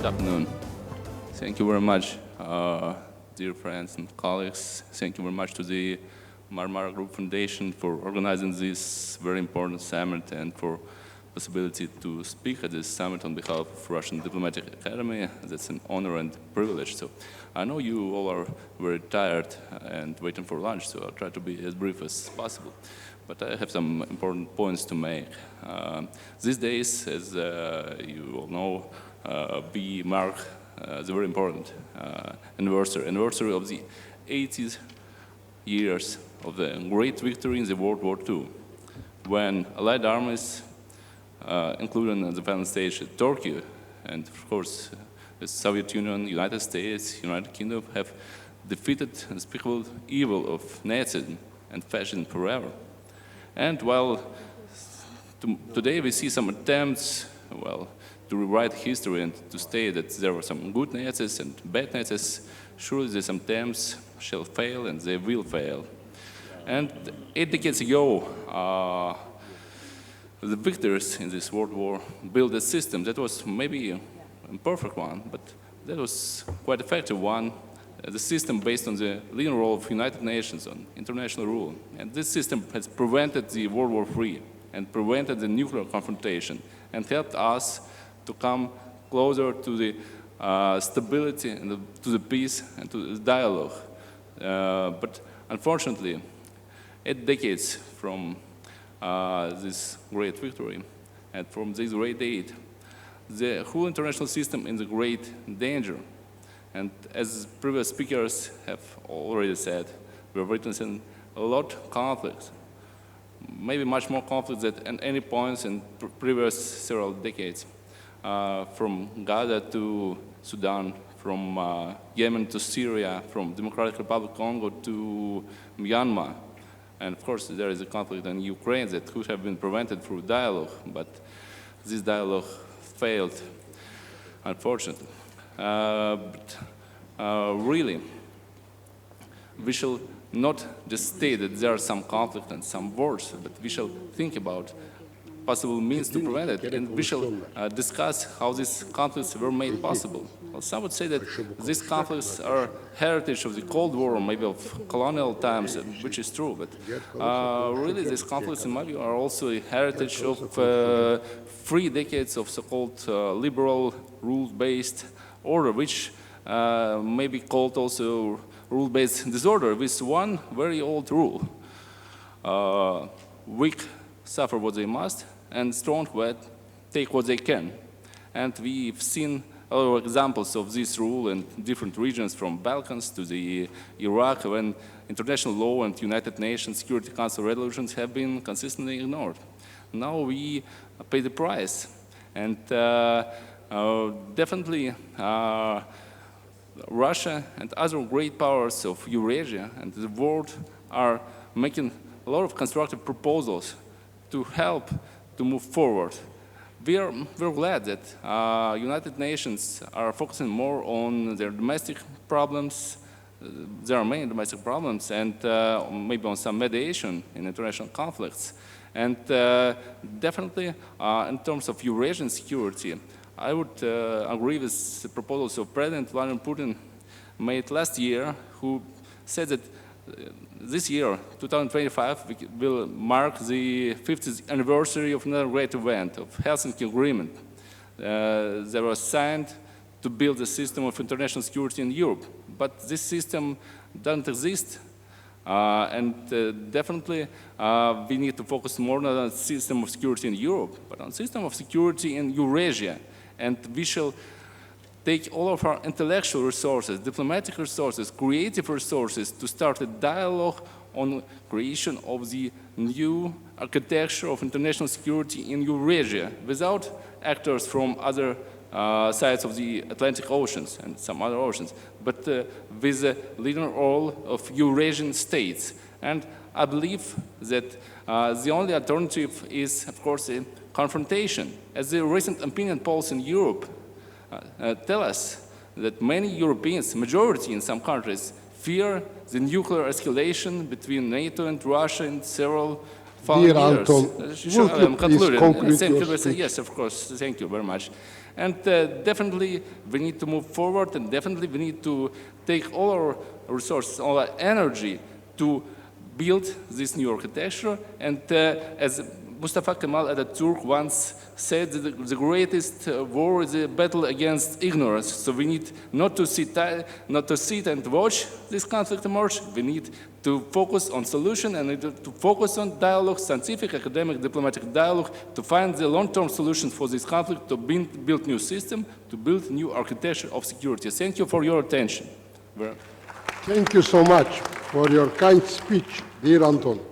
Good afternoon. Thank you very much, dear friends and colleagues. Thank you very much to the Marmara Group Foundation for organizing this very important summit and for possibility to speak at this summit on behalf of Russian Diplomatic Academy. That's an honor and privilege. So I know you all are very tired and waiting for lunch, so I'll try to be as brief as possible. But I have some important points to make. These days, as you all know, we mark the very important anniversary of the 80th years of the great victory in the World War II, when Allied armies, including the final stage Turkey, and of course the Soviet Union, United States, United Kingdom, have defeated the unspeakable evil of Nazism and fascism forever. And while today we see some attempts, well, to rewrite history and to state that there were some good Nazis and bad Nazis, surely these attempts shall fail and they will fail. And 8 decades ago, the victors in this world war built a system that was maybe an imperfect one, but that was quite an effective one. The system based on the leading role of United Nations on international rule. And this system has prevented the World War III and prevented the nuclear confrontation and helped us to come closer to the stability and to the peace and to the dialogue. But unfortunately, 8 decades from this great victory and from this great date, the whole international system is in great danger. And as previous speakers have already said, we're witnessing a lot of conflicts, maybe much more conflicts than at any point in previous several decades, from Gaza to Sudan, from Yemen to Syria, from Democratic Republic of Congo to Myanmar. And of course, there is a conflict in Ukraine that could have been prevented through dialogue, but this dialogue failed, unfortunately. Really, we shall not just state that there are some conflict and some wars, but we shall think about possible means to prevent it, and we shall discuss how these conflicts were made possible. Well, some would say that these conflicts are heritage of the Cold War, or maybe of colonial times, which is true, but really these conflicts, in my view, are also a heritage of 3 decades of so-called liberal, rule-based order, which may be called also rule-based disorder, with one very old rule. Weak suffer what they must, and strong take what they can. And we've seen a lot of examples of this rule in different regions, from Balkans to the Iraq, when international law and United Nations Security Council resolutions have been consistently ignored. Now we pay the price. And definitely Russia and other great powers of Eurasia and the world are making a lot of constructive proposals to help to move forward. We're glad that United Nations are focusing more on their domestic problems. There are many domestic problems, and maybe on some mediation in international conflicts. And definitely, in terms of Eurasian security, I would agree with the proposals of President Vladimir Putin made last year, who said that this year, 2025, will mark the 50th anniversary of another great event, of Helsinki Agreement. They were signed to build a system of international security in Europe, but this system doesn't exist. And definitely, we need to focus more not on the system of security in Europe, but on the system of security in Eurasia. And we shall take all of our intellectual resources, diplomatic resources, creative resources to start a dialogue on creation of the new architecture of international security in Eurasia without actors from other sides of the Atlantic Oceans and some other oceans, but with the leading role of Eurasian states. And I believe that the only alternative is, of course, a confrontation. As the recent opinion polls in Europe tell us that many Europeans, majority in some countries, fear the nuclear escalation between NATO and Russia in several following Dear years. Anton, Sure, would you I'm concluding. please conclude your Yes, speech? of course. Thank you very much. And definitely we need to move forward, and definitely we need to take all our resources, all our energy to build this new architecture. And as Mustafa Kemal Atatürk once said, the greatest war is a battle against ignorance. So we need not to sit and watch this conflict emerge. We need to focus on solution and to focus on dialogue, scientific, academic, diplomatic dialogue, to find the long-term solutions for this conflict, to build new system, to build new architecture of security. Thank you for your attention. Thank you so much for your kind speech, dear Anton.